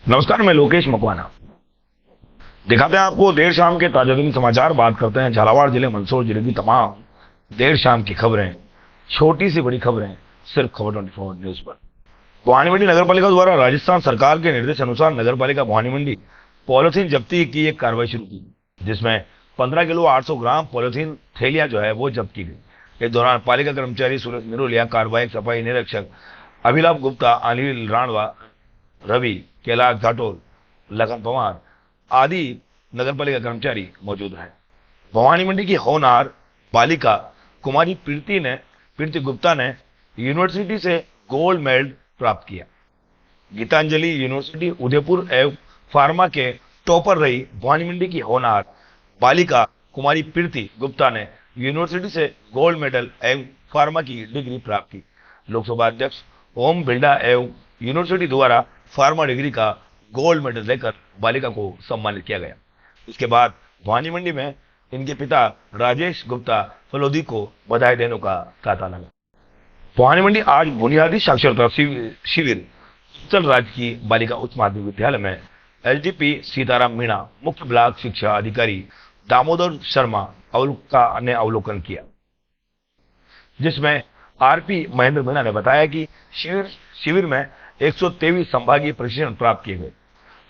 नमस्कार, मैं लोकेश मकवाना। दिखाते हैं आपको देर शाम के ताजातरीन समाचार। बात करते हैं झालावाड़ जिले मंदसौर जिले की तमाम देर शाम की खबरें, छोटी सी बड़ी खबरें, सिर्फ खबर 24 न्यूज पर। भवानी मंडी नगर पालिका द्वारा राजस्थान सरकार के निर्देश अनुसार नगर पालिका भवानी मंडी पॉलिथीन जब्ती की एक कार्रवाई शुरू की, जिसमें 15 किलो 800 ग्राम पॉलिथीन थैलियां जो है वो जब्त की गई। इस दौरान पालिका कर्मचारी सूरज निरोलिया, कार्रवाई सफाई निरीक्षक अभिलाभ गुप्ता, अनिल राणवा, रवि, कैलाश घाटोल, लखन पवार आदि नगर पालिका कर्मचारी मौजूद हैं। भवानी मंडी की होनहार बालिका कुमारी प्रीति गुप्ता ने यूनिवर्सिटी से गोल्ड मेडल प्राप्त किया। गीतांजलि यूनिवर्सिटी उदयपुर एवं फार्मा के टॉपर रही भवानी मंडी की होनहार बालिका कुमारी प्रीति गुप्ता ने यूनिवर्सिटी से गोल्ड मेडल एवं फार्मा की डिग्री प्राप्त की। लोकसभा अध्यक्ष ओम बिरला एवं यूनिवर्सिटी द्वारा फार्मा डिग्री का गोल्ड मेडल देकर बालिका को सम्मानित किया गया। इसके बाद भवानी मंडी में इनके पिता राजेश गुप्ता फलोदी को बधाई देने का तांता लगा। भवानी मंडी आज बुनियादी साक्षरता शिविर उत्तर राज्य की बालिका उच्च माध्यमिक विद्यालय में एलजीपी सीताराम मीणा, मुख्य ब्लॉक शिक्षा अधिकारी दामोदर शर्मा ने अवलोकन किया, जिसमें आरपी महेंद्र मीणा ने बताया कि शिविर में 123 संभागीय प्रशिक्षण प्राप्त किए गए।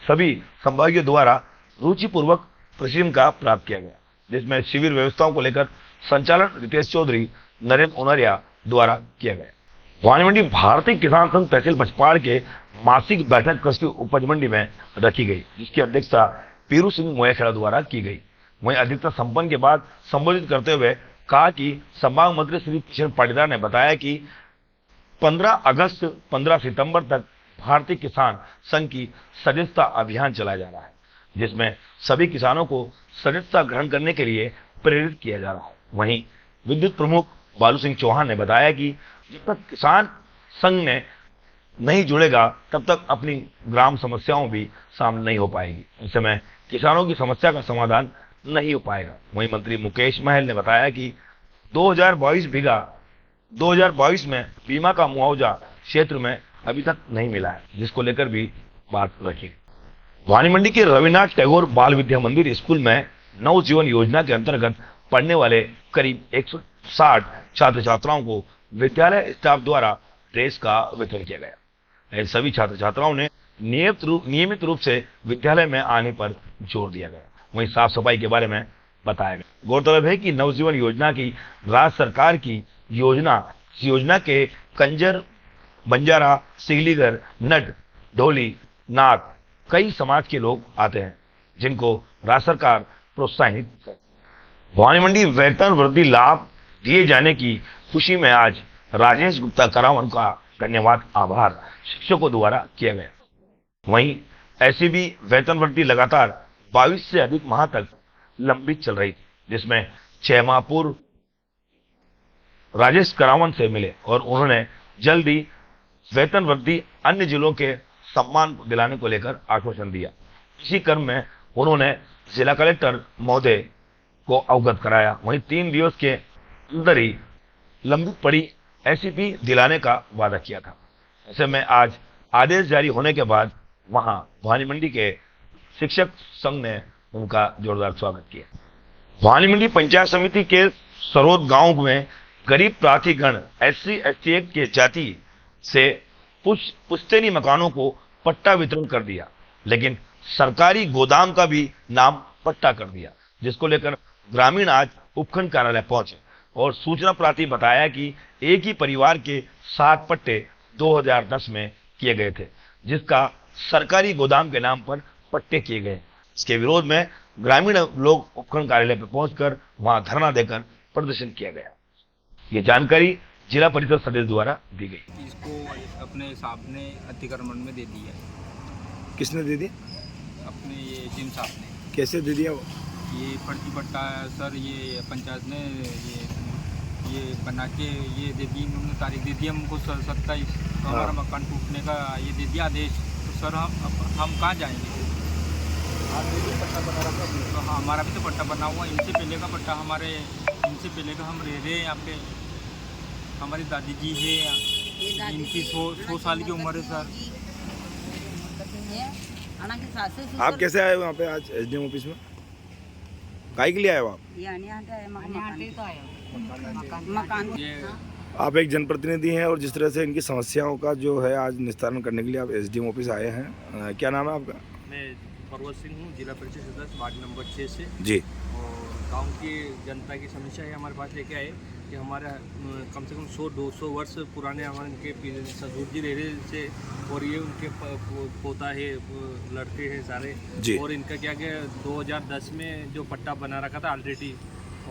सभी संभागियों द्वारा रुचिपूर्वक प्रशिक्षण का प्राप्त किया गया, जिसमें शिविर व्यवस्थाओं को लेकर संचालन रितेश चौधरी, नरेंद्र उनरिया द्वारा किया गया। भवानी मंडी भारतीय किसान संघ तहसील पचपाड़ के मासिक बैठक कृषि उपज मंडी में रखी गई, जिसकी अध्यक्षता पीरू सिंह मोयाखेड़ा द्वारा की गई। वहीं अधिकता संपन्न के बाद संबोधित करते हुए कहा कि संभाग मंत्री श्री किशन पाटीदार ने बताया कि 15 अगस्त 15 सितंबर तक भारतीय किसान संघ की सदस्यता अभियान चलाया जा रहा है, जिसमें सभी किसानों को सदस्यता ग्रहण करने के लिए प्रेरित किया जा रहा है। वहीं विद्युत प्रमुख बालू सिंह चौहान ने बताया कि जब तक किसान संघ ने नहीं जुड़ेगा तब तक अपनी ग्राम समस्याओं भी सामने नहीं हो पाएगी। ऐसे में किसानों की समस्या का समाधान नहीं हो पाएगा। वहीं मंत्री मुकेश महल ने बताया कि 2022 में बीमा का मुआवजा क्षेत्र में अभी तक नहीं मिला है, जिसको लेकर भी बात रखी। भवानी मंडी के रविन्द्रनाथ टैगोर बाल विद्या मंदिर स्कूल में नवजीवन योजना के अंतर्गत पढ़ने वाले करीब 160 छात्र छात्राओं को विद्यालय स्टाफ द्वारा ड्रेस का वितरण किया गया। सभी छात्र छात्राओं ने नियमित रूप से विद्यालय में आने पर जोर दिया गया। वहीं साफ सफाई के बारे में बताया गया। गौरतलब है कि नवजीवन योजना की राज्य सरकार की योजना के कंजर, बंजारा, सिगलीगर, नट, ढोली, नाथ कई समाज के लोग आते हैं, जिनको राज्य सरकार प्रोत्साहित करती है। भवानी मंडी वेतन वृद्धि लाभ दिए जाने की खुशी में आज राजेश गुप्ता करावन का धन्यवाद आभार शिक्षकों द्वारा किया गया। वहीं ऐसी भी वेतन वृद्धि लगातार 22 से अधिक माह तक लंबित चल रही थी, जिसमें 6 माह पूर्व राजेश करावन से मिले और उन्होंने जल्द ही वेतन वृद्धि अन्य जिलों के सम्मान दिलाने को लेकर आश्वासन दिया। इसी क्रम में उन्होंने जिला कलेक्टर महोदय को अवगत कराया। वहीं 3 दिवस के अंदर ही लंबित पड़ी एसीपी दिलाने का वादा किया था। ऐसे में आज आदेश जारी होने के बाद वहां भवानी मंडी के शिक्षक संघ ने उनका जोरदार स्वागत किया। भवानी मंडी पंचायत समिति के सरोद गांव में गरीब प्रार्थीगण SC/ST एक्ट के जाति से पुश्तैनी मकानों को पट्टा वितरण कर दिया, लेकिन सरकारी गोदाम का भी नाम पट्टा कर दिया, जिसको लेकर ग्रामीण आज उपखंड कार्यालय पहुंचे और सूचना प्राप्ति बताया कि एक ही परिवार के 7 पट्टे 2010 में किए गए थे, जिसका सरकारी गोदाम के नाम पर पट्टे किए गए। इसके विरोध में ग्रामीण लोग उपखंड कार्यालय पर पहुंचकर वहां धरना देकर प्रदर्शन किया गया। ये जानकारी जिला परिषद सदस्य द्वारा दी गई। इसको अपने साहब ने अतिक्रमण में दे दिया। किसने दे दिया? अपने ये जिम साहब ने। कैसे दे दिया वो? ये फर्जी पट्टा सर, ये पंचायत ने ये बना के ये दे दी, उन्होंने तारीख दे दी हमको 27 तो हमारा मकान टूटने का ये दे दिया आदेश। तो सर हम कहाँ जाएंगे? पट्टा बना रखा तो हमारा भी तो पट्टा बना हुआ, इनसे पहले का पट्टा इनसे पहले का हम रह रहे हैं यहाँ पे। हमारी दादी जी है, इनकी 100 साल की उम्र है सर। हालांकि सासू आप ससुर कैसे आए वहाँ पे आज एसडीएम ऑफिस में? काहे के लिए आए हो आप? यानी आते हैं मकान ये आप एक जनप्रतिनिधि हैं और जिस तरह से इनकी समस्याओं का जो है आज निस्तारण करने के लिए आप एसडीएम ऑफिस आए हैं, क्या नाम है आपका? मैं पर्वत सिंह हूँ, जिला परिषद सदस्य वार्ड नंबर 6 से। जी। और गांव की जनता की समस्या है हमारे पास लेके आए कि हमारा कम से कम 100-200 वर्ष पुराने हमारे इनके ससुर जी रह रहे से, और ये उनके पोता है, लड़के हैं सारे। जी। और इनका क्या क्या 2010 में जो पट्टा बना रखा था ऑलरेडी,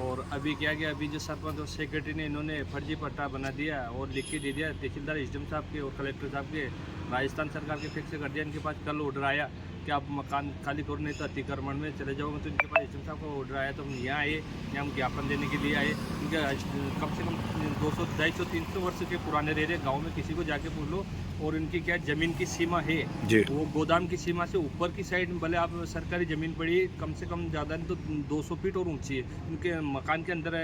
और अभी क्या गया, अभी जो सरपंच और सेक्रेटरी ने इन्होंने फर्जी पट्टा बना दिया और लिख के दे दिया तहसीलदार एसडीएम साहब के और कलेक्टर साहब के। राजस्थान सरकार के फिक्स कर दिया। इनके पास कल ऑर्डर आया कि आप मकान खाली करो, नहीं तो अतिक्रमण में चले जाओगे। तो इनके पास एसडीएम साहब का ऑर्डर आया, तो हम यहाँ आए, यहाँ हम ज्ञापन देने के लिए आए। इनके कम से कम 200, 250-300 वर्ष के पुराने रह रहे गाँव में, किसी को जाके पूछ लो। और इनकी क्या ज़मीन की सीमा है, जी। वो गोदाम की सीमा से ऊपर की साइड में, भले आप सरकारी ज़मीन पड़ी कम से कम ज़्यादा नहीं तो 200 फीट और ऊंची है। उनके मकान के अंदर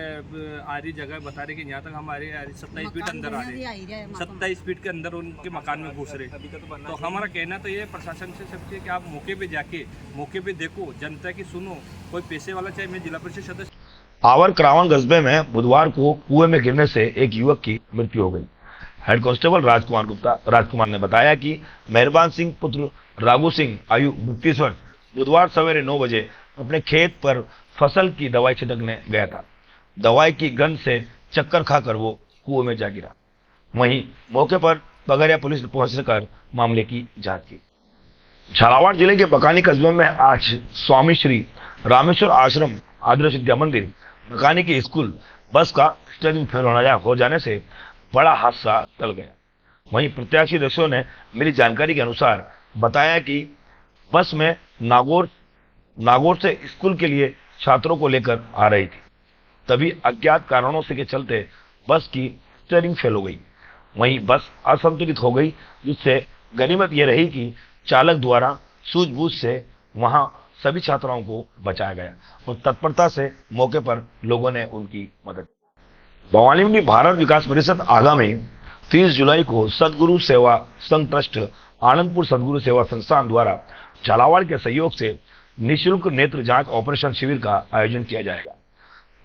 आ रही जगह बता रहे कि यहाँ तक हमारे 27 फीट अंदर आ रहे, 27 फीट के अंदर उनके मकान में घुस रहे। तो हमारा कहना तो ये प्रशासन से सबसे कि आप मौके पे जाके मौके पे देखो, जनता की सुनो। कोई पैसे वाला, चाहे मैं जिला परिषद सदस्य। आवर क्रावन कस्बे में बुधवार को कुएं में गिरने से एक युवक की मृत्यु हो गई। हेड कांस्टेबल राजकुमार ने बताया कि मेहरबान सिंह पुत्र राघु सिंह आयु 32 वर्ष बुधवार सवेरे 9 बजे अपने खेत पर फसल की दवाई छिड़कने गया था। दवाई की गंध से चक्कर खाकर वो कुएं में जा गिरा। वहीं मौके पर बगरिया पुलिस ने पहुंचकर मामले की जांच की। झालावाड़ जिले के बकानी कस्बे में आज स्वामी श्री रामेश्वर आश्रम आदर्श विद्या मंदिर बकानी की स्कूल बस का स्टीयरिंग फेल हो जाने से बड़ा हादसा टल गया। वहीं प्रत्याशीदर्शियों ने मिली जानकारी के अनुसार बताया कि बस में नागौर से स्कूल के लिए छात्रों को लेकर आ रही थी, तभी अज्ञात कारणों से के चलते बस की स्टीयरिंग फेल हो गई। वहीं बस असंतुलित हो गई, जिससे गनीमत यह रही कि चालक द्वारा सूझबूझ से वहां सभी छात्राओं को बचाया गया और तत्परता से मौके पर लोगों ने उनकी मदद। भवानी भारत विकास परिषद आगामी 30 जुलाई को सदगुरु सेवा संघ ट्रस्ट आनंदपुर सदगुरु सेवा संस्थान द्वारा झालावाड़ के सहयोग से निःशुल्क नेत्र जांच ऑपरेशन शिविर का आयोजन किया जाएगा।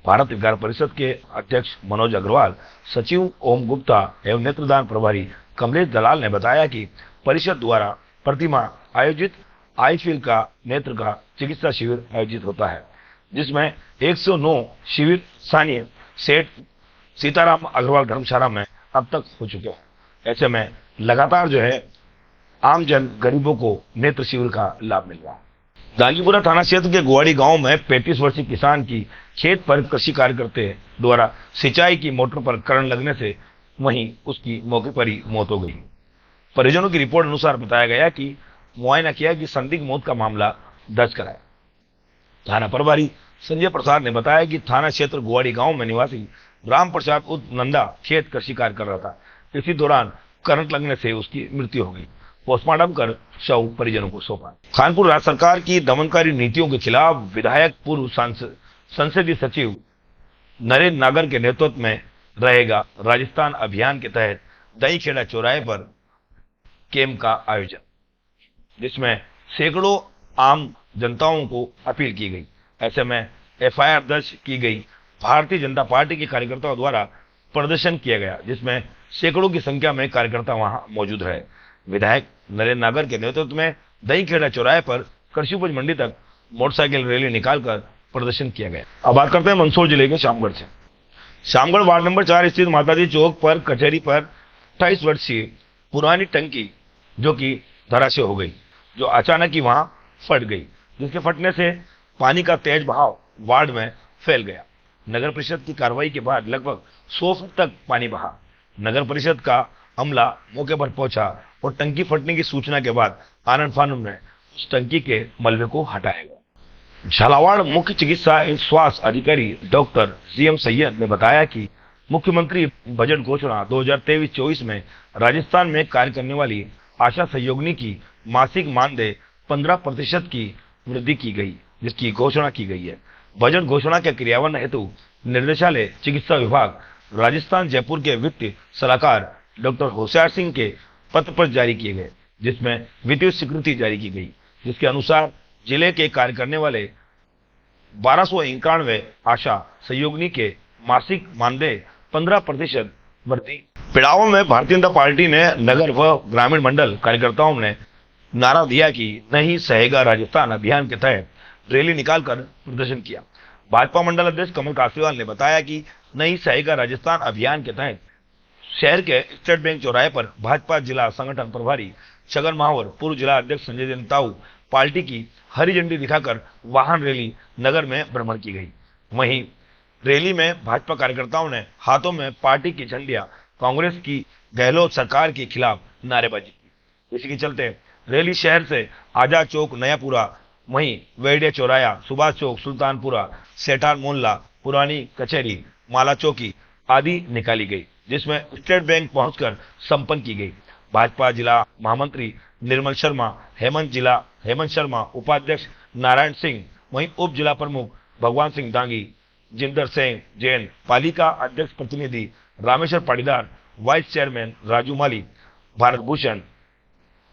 भारत विकास परिषद के अध्यक्ष मनोज अग्रवाल, सचिव ओम गुप्ता एवं नेत्रदान प्रभारी कमलेश दलाल ने बताया कि परिषद द्वारा प्रतिमाह आयोजित आईफील का नेत्र का चिकित्सा शिविर आयोजित होता है, जिसमें 109 शिविर स्थानीय सेठ सीताराम अग्रवाल धर्मशाला में अब तक हो चुके हैं। ऐसे में लगातार जो है आम जन गरीबों को नेत्र शिविर का लाभ मिल रहा है। दांगीपुरा थाना क्षेत्र के गुवाड़ी गांव में 35 वर्षीय किसान की खेत पर कृषि कार्यकर्ते द्वारा सिंचाई की मोटर पर करंट लगने से वहीं उसकी मौके पर ही मौत हो गई। परिजनों की रिपोर्ट अनुसार बताया गया कि मुआयना किया कि संदिग्ध मौत का मामला दर्ज कराया। थाना प्रभारी संजय प्रसाद ने बताया कि थाना क्षेत्र गुवाड़ी गांव में निवासी राम प्रसाद उर्फ नंदा खेत कृषि कार्य कर रहा था। इसी दौरान करंट लगने से उसकी मृत्यु हो गई। पोस्टमार्टम कर शव परिजनों को सौंपा। कानपुर राज्य सरकार की दमनकारी नीतियों के खिलाफ विधायक पूर्व संसदीय सचिव नरेंद्र नागर के नेतृत्व में रहेगा राजस्थान अभियान के तहत दहीखेड़ा चौराहे पर कैंप का आयोजन, जिसमें सैकड़ों आम जनताओं को अपील की गई। ऐसे में एफआईआर दर्ज की गई। भारतीय जनता पार्टी के कार्यकर्ताओं द्वारा प्रदर्शन किया गया, जिसमें सैकड़ों की संख्या में कार्यकर्ता वहां मौजूद है। विधायक नरेंद्र नागर के नेतृत्व में दहीखेड़ा चौराहे पर कृषि उपज मंडी तक मोटरसाइकिल रैली निकालकर प्रदर्शन किया गया। अब बात करते हैं मंदसौर जिले के शामगढ़ से। शामगढ़ वार्ड नंबर 4 स्थित माताजी चौक पर कचहरी पर 28 वर्षीय पुरानी टंकी जो कि धराशायी हो गई, जो अचानक ही वहां फट गई, जिसके फटने से पानी का तेज बहाव वार्ड में फैल गया। नगर परिषद की कार्रवाई के बाद लगभग 100 फुट तक पानी बहा। नगर परिषद का अमला मौके पर पहुंचा और टंकी फटने की सूचना के बाद आनन फानन में उस टंकी के मलबे को हटाया गया। झालावाड़ मुख्य चिकित्सा एवं स्वास्थ्य अधिकारी डॉक्टर जीएम सैयद ने बताया कि मुख्यमंत्री बजट घोषणा 2023-24 में राजस्थान में कार्य करने वाली आशा सहयोगिनी की मासिक मानदेय 15% की वृद्धि की गई, जिसकी घोषणा की गई है। बजट घोषणा के क्रियान्वयन हेतु निर्देशालय चिकित्सा विभाग राजस्थान जयपुर के वित्त सलाहकार डॉक्टर होशियार सिंह के पत्र पर जारी किए गए, जिसमें वित्तीय स्वीकृति जारी की गई। जिसके अनुसार जिले के कार्य करने वाले 1291 आशा सहयोगिनी के मासिक मानदेय 15% वृद्धि। पिड़ावों में भारतीय जनता पार्टी ने नगर व ग्रामीण मंडल कार्यकर्ताओं ने नारा दिया कि नहीं सहेगा राजस्थान अभियान के तहत रैली निकालकर प्रदर्शन किया। भाजपा मंडल अध्यक्ष कमल कासीवाल ने बताया कि नहीं सहेगा राजस्थान अभियान के तहत शहर के स्टेट बैंक चौराहे पर भाजपा जिला संगठन प्रभारी छगन महावर, पूर्व जिला अध्यक्ष संजय जैन ताऊ पार्टी की हरी झंडी दिखाकर वाहन रैली नगर में भ्रमण की गई। वहीं रैली में भाजपा कार्यकर्ताओं ने हाथों में पार्टी की झंडियां कांग्रेस की गहलोत सरकार के खिलाफ नारेबाजी की। इसी के चलते रैली शहर से आजाद चौक, नयापुरा, वहीं वेड़े चौराया, सुभाष चौक, सुल्तानपुरा, सेठार मोहल्ला, पुरानी कचहरी, माला चौकी आदि निकाली गई, जिसमें स्टेट बैंक पहुंचकर संपन्न की गई। भाजपा जिला महामंत्री निर्मल शर्मा, हेमंत शर्मा, उपाध्यक्ष नारायण सिंह, वहीं उप जिला प्रमुख भगवान सिंह दांगी, जिंदर सिंह जैन, पालिका अध्यक्ष प्रतिनिधि रामेश्वर पाटीदार, वाइस चेयरमैन राजू माली, भारत भूषण,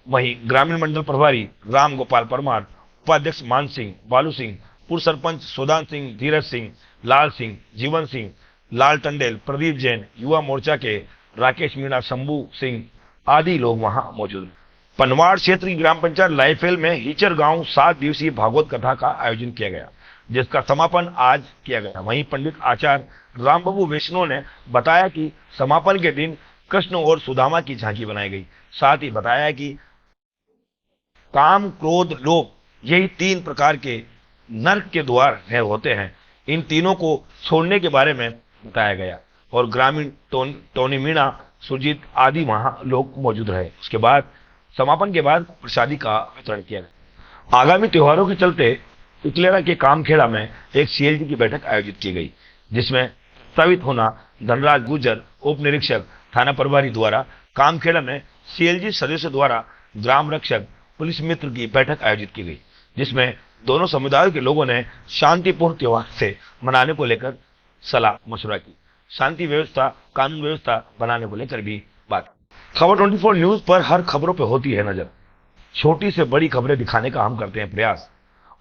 वहीं ग्रामीण मंडल प्रभारी राम गोपाल परमार, उपाध्यक्ष मान सिंह, बालू सिंह, पूर्व सरपंच सोदान सिंह, धीरज सिंह, लाल सिंह, जीवन सिंह, लाल टंडेल, प्रदीप जैन, युवा मोर्चा के राकेश मीणा, शंभू सिंह आदि लोग वहां मौजूद हैं। पनवाड़ क्षेत्र की ग्राम पंचायत लाइफेल में हीचर गांव 7 दिवसीय भागवत कथा का आयोजन किया गया, जिसका समापन आज किया गया। वहीं पंडित आचार्य रामबाबू वैष्णव ने बताया कि समापन के दिन कृष्ण और सुदामा की झांकी बनाई गई। साथ ही बताया कि काम, क्रोध, लोभ यही 3 प्रकार के नर्क के द्वार होते हैं। इन तीनों को छोड़ने के बारे में बताया गया और ग्रामीण टोनी मीणा, सुरजीत आदि वहां लोग मौजूद रहे। उसके बाद समापन के बाद प्रसादी का वितरण किया गया। आगामी त्योहारों के चलते इकलेरा के कामखेड़ा में एक सीएलजी की बैठक आयोजित की गई, जिसमें प्रस्तावित होना धनराज गुर्जर, उप निरीक्षक थाना प्रभारी द्वारा कामखेड़ा में सीएलजी सदस्य द्वारा ग्राम रक्षक पुलिस मित्र की बैठक आयोजित की गई, जिसमें दोनों समुदायों के लोगों ने शांतिपूर्ण त्योहार से मनाने को लेकर सलाह मशवरा की। शांति व्यवस्था, कानून व्यवस्था बनाने को लेकर भी बात। खबर 24 न्यूज पर हर खबरों पे होती है नजर। छोटी से बड़ी खबरें दिखाने का हम करते हैं प्रयास,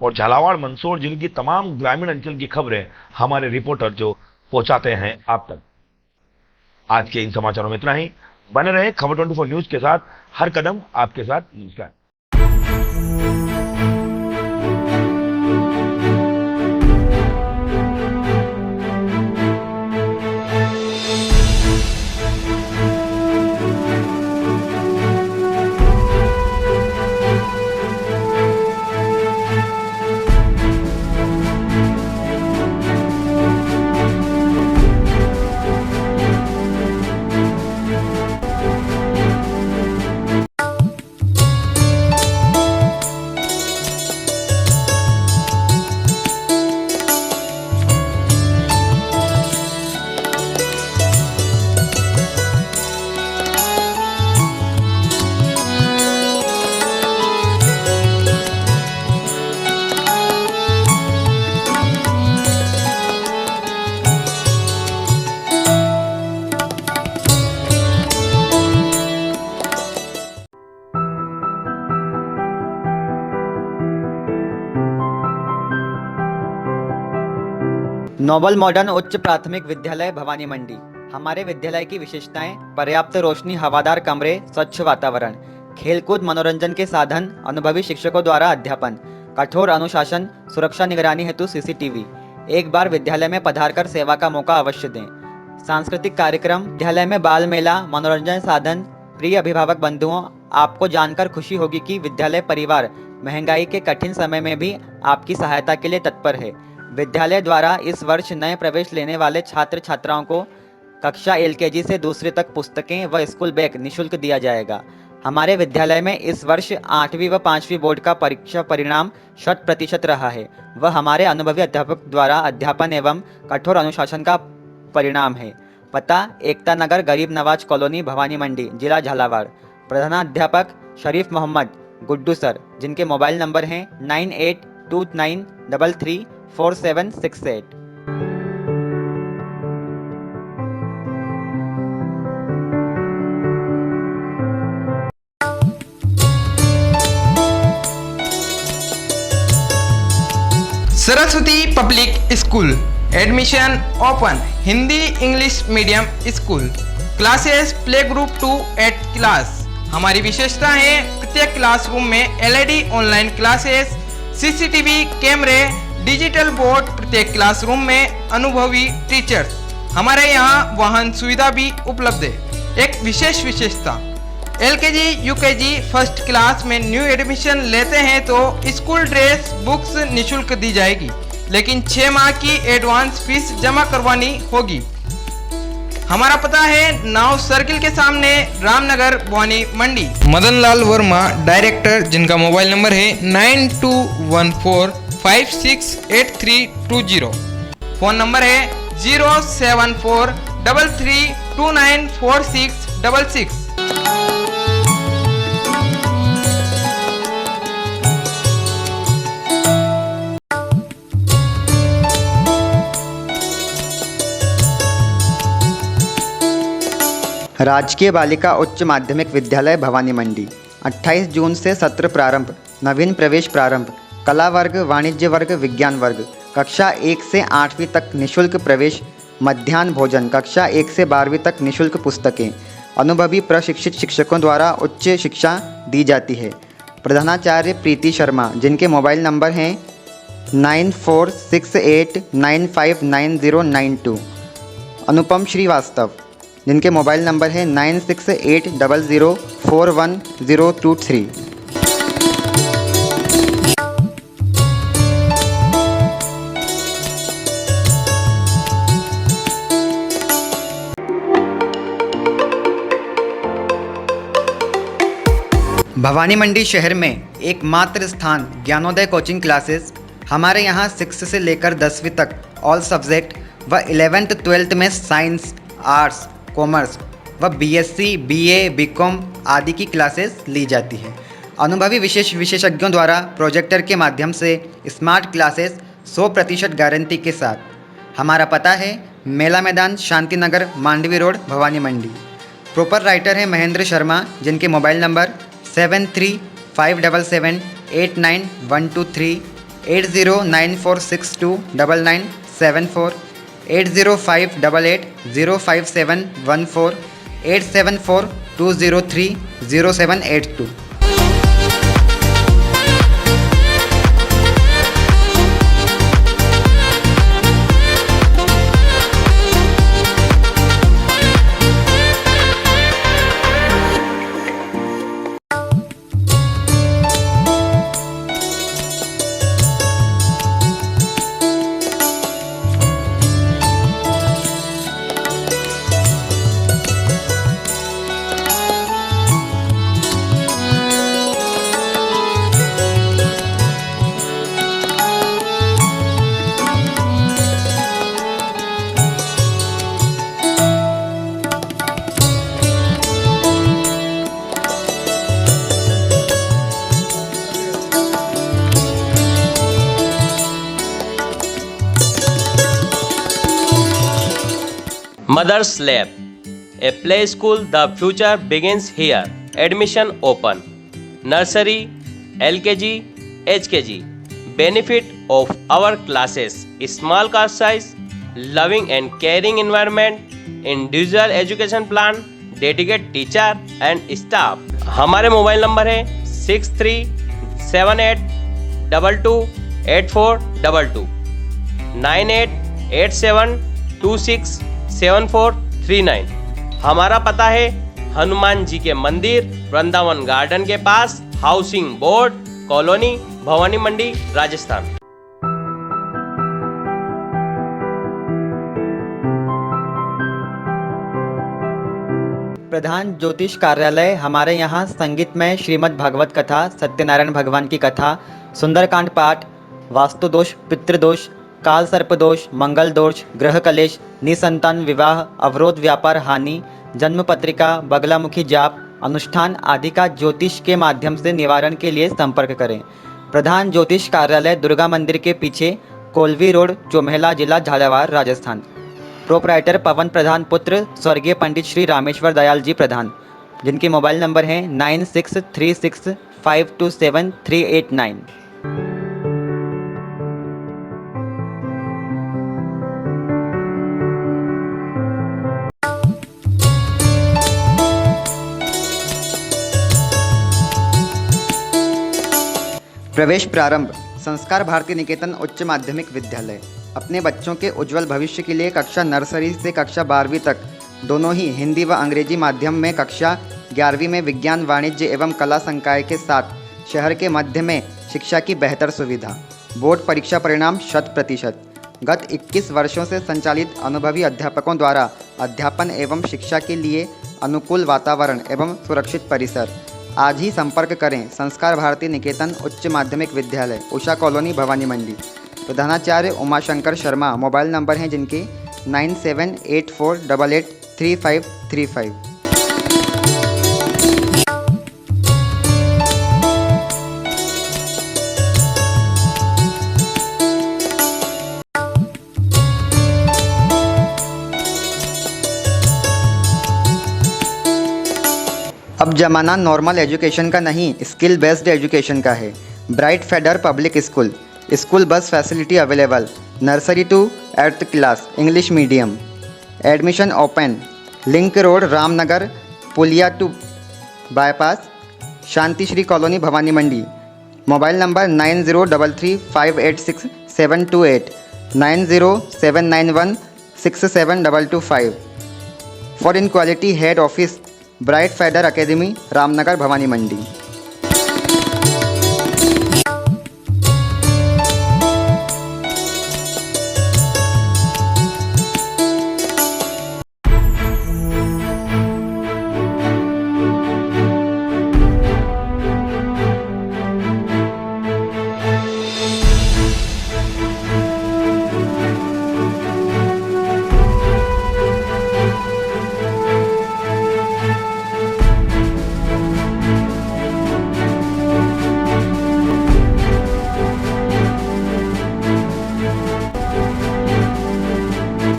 और झालावाड़, मंदसौर जिले की तमाम ग्रामीण अंचल की खबरें हमारे रिपोर्टर जो पहुंचाते हैं आप तक। आज के इन समाचारों में इतना ही। बने रहे खबर 24 न्यूज के साथ, हर कदम आपके साथ। नमस्कार। नोबल मॉडर्न उच्च प्राथमिक विद्यालय भवानी मंडी। हमारे विद्यालय की विशेषताएं: पर्याप्त रोशनी, हवादार कमरे, स्वच्छ वातावरण, खेलकूद मनोरंजन के साधन, अनुभवी शिक्षकों द्वारा अध्यापन, कठोर अनुशासन, सुरक्षा निगरानी हेतु सीसीटीवी। एक बार विद्यालय में पधारकर सेवा का मौका अवश्य दें। सांस्कृतिक कार्यक्रम, विद्यालय में बाल मेला, मनोरंजन साधन। प्रिय अभिभावक बंधुओं, आपको जानकर खुशी होगी कि विद्यालय परिवार महंगाई के कठिन समय में भी आपकी सहायता के लिए तत्पर है। विद्यालय द्वारा इस वर्ष नए प्रवेश लेने वाले छात्र छात्राओं को कक्षा एलकेजी से दूसरे तक पुस्तकें व स्कूल बैग निःशुल्क दिया जाएगा। हमारे विद्यालय में इस वर्ष 8वीं व 5वीं बोर्ड का परीक्षा परिणाम 100% रहा है। वह हमारे अनुभवी अध्यापक द्वारा अध्यापन एवं कठोर अनुशासन का परिणाम है। पता: एकता नगर, गरीब नवाज कॉलोनी, भवानी मंडी, जिला झालावाड़। प्रधानाध्यापक शरीफ मोहम्मद गुड्डू सर, जिनके मोबाइल नंबर हैं 9829334768। Saraswati public school, admission open, Hindi English medium school, classes play group to 8th class. हमारी विशेषता है प्रत्येक क्लासरूम में एलईडी ऑनलाइन क्लासेस, सीसीटीवी कैमरे, डिजिटल बोर्ड, प्रत्येक क्लासरूम में अनुभवी टीचर्स। हमारे यहाँ वाहन सुविधा भी उपलब्ध है। एक विशेष विशेषता, एलकेजी यूकेजी फर्स्ट क्लास में न्यू एडमिशन लेते हैं तो स्कूल ड्रेस बुक्स निःशुल्क दी जाएगी, लेकिन 6 माह की एडवांस फीस जमा करवानी होगी। हमारा पता है नाव सर्किल के सामने, रामनगर, भवानी मंडी। मदन लाल वर्मा डायरेक्टर, जिनका मोबाइल नंबर है 9214568320। फोन नंबर है 07433294666। राजकीय बालिका उच्च माध्यमिक विद्यालय भवानी मंडी। 28 जून से सत्र प्रारंभ, नवीन प्रवेश प्रारंभ, कला वर्ग, वाणिज्य वर्ग, विज्ञान वर्ग, कक्षा 1 से 8वीं तक निःशुल्क प्रवेश, मध्याह्न भोजन, कक्षा 1 से 12वीं तक निःशुल्क पुस्तकें, अनुभवी प्रशिक्षित शिक्षकों द्वारा उच्च शिक्षा दी जाती है। प्रधानाचार्य प्रीति शर्मा, जिनके मोबाइल नंबर हैं 9468959092। अनुपम श्रीवास्तव, जिनके मोबाइल नंबर है 9680041023। भवानी मंडी शहर में एकमात्र स्थान ज्ञानोदय कोचिंग क्लासेस। हमारे यहाँ 6 से लेकर 10वीं तक ऑल सब्जेक्ट व 11th 12th में साइंस, आर्ट्स, कॉमर्स व बीएससी, बीए, बीकॉम आदि की क्लासेस ली जाती है। अनुभवी विशेषज्ञों द्वारा प्रोजेक्टर के माध्यम से स्मार्ट क्लासेस 100% गारंटी के साथ। हमारा पता है मेला मैदान, शांति नगर, मांडवी रोड, भवानी मंडी। प्रॉपर राइटर है महेंद्र शर्मा, जिनके mobile number 7357789123, 8094629974, 80588057148, 8742030782। Mother's Lab, a play school. The future begins here. Admission open. Nursery, LKG, HKG. Benefit of our classes: small class size, loving and caring environment, individual education plan, dedicated teacher and staff. हमारे mobile number है 6378228422, 9887267439। हमारा पता है हनुमान जी के मंदिर, Vrindavan garden के पास, housing board colony, Bhawani मंडी, राजस्थान। प्रधान ज्योतिष कार्यालय। हमारे यहाँ संगीतमय श्रीमद् भागवत कथा, सत्यनारायण भगवान की कथा, सुंदरकांड पाठ, वास्तु दोष, पितृदोष, काल सर्प दोष, मंगल दोष, ग्रह कलेश, निसंतान विवाह, अवरोध, व्यापार हानि, जन्म पत्रिका, बगलामुखी जाप, अनुष्ठान आदि का ज्योतिष के माध्यम से निवारण के लिए संपर्क करें। प्रधान ज्योतिष कार्यालय दुर्गा मंदिर के पीछे, कोलवी रोड, चोमेला, जिला झालावाड़, राजस्थान। प्रोपराइटर पवन प्रधान, पुत्र स्वर्गीय पंडित श्री रामेश्वर दयाल जी प्रधान, जिनके मोबाइल नंबर हैं 9636527389। प्रवेश प्रारंभ संस्कार भारती निकेतन उच्च माध्यमिक विद्यालय अपने बच्चों के उज्जवल भविष्य के लिए कक्षा नर्सरी से कक्षा 12वीं तक दोनों ही हिंदी व अंग्रेजी माध्यम में, कक्षा 11वीं में विज्ञान, वाणिज्य एवं कला संकाय के साथ शहर के मध्य में शिक्षा की बेहतर सुविधा। बोर्ड परीक्षा परिणाम 100%। गत 21 वर्षों से संचालित अनुभवी अध्यापकों द्वारा अध्यापन एवं शिक्षा के लिए अनुकूल वातावरण एवं सुरक्षित परिसर। आज ही संपर्क करें संस्कार भारती निकेतन उच्च माध्यमिक विद्यालय, उषा कॉलोनी, भवानी मंडी। प्रधानाचार्य उमाशंकर शर्मा। मोबाइल नंबर हैं जिनके 9784883535। अब ज़माना नॉर्मल एजुकेशन का नहीं, स्किल बेस्ड एजुकेशन का है। Bright Feather Public School, school bus facility available, nursery to 8th class, English medium. Admission open. Link road, Ramnagar, पुलिया to bypass, Shanti Shri colony, Bhawani Mandi. Mobile number 9033586728, 9079167225। For enquiry head office, Bright Feather Academy, Ramnagar, Bhawani Mandi.